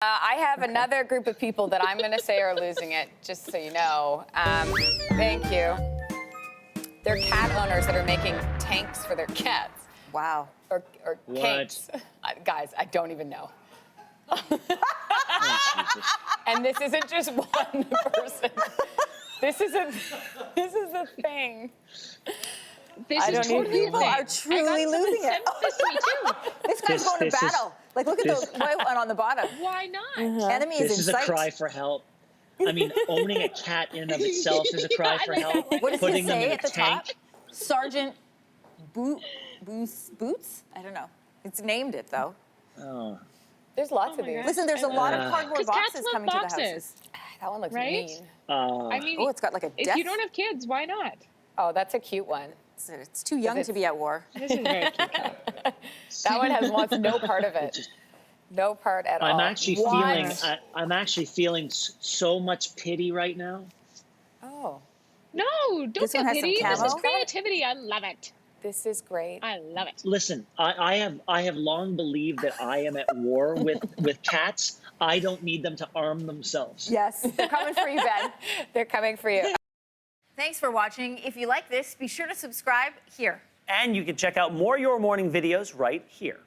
I have another group of people that I'm going to say are losing it, just so you know. Thank you. They're cat owners that are making tanks for their cats. Wow. Or tanks. Guys, I don't even know. And this isn't just one person. This is a thing. People are truly losing it. This guy's going to battle. Like, look at the white one on the bottom. Why not? Enemy is in sight. This is a cry for help. I mean, owning a cat in and of itself is a cry for help. What does Putting he them say in at the a tank. top? Sergeant Boots? I don't know. It's named it, though. Oh. There's lots of these. Listen, there's a lot of cardboard boxes coming to the houses. That one looks Right? mean. I mean, oh, it's got like a if death. you don't have kids, why not? Oh, that's a cute one. It's too young to be at war. This is very cute. That one wants no part of it. No part at all. I'm actually feeling so much pity right now. Oh. No, don't This one get has some pity. This is camo. creativity. I love it. This is great. I love it. Listen, I have long believed that I am at war with cats. I don't need them to arm themselves. Yes, they're coming for you, Ben. They're coming for you. Thanks for watching. If you like this, be sure to subscribe here. And you can check out more Your Morning videos right here.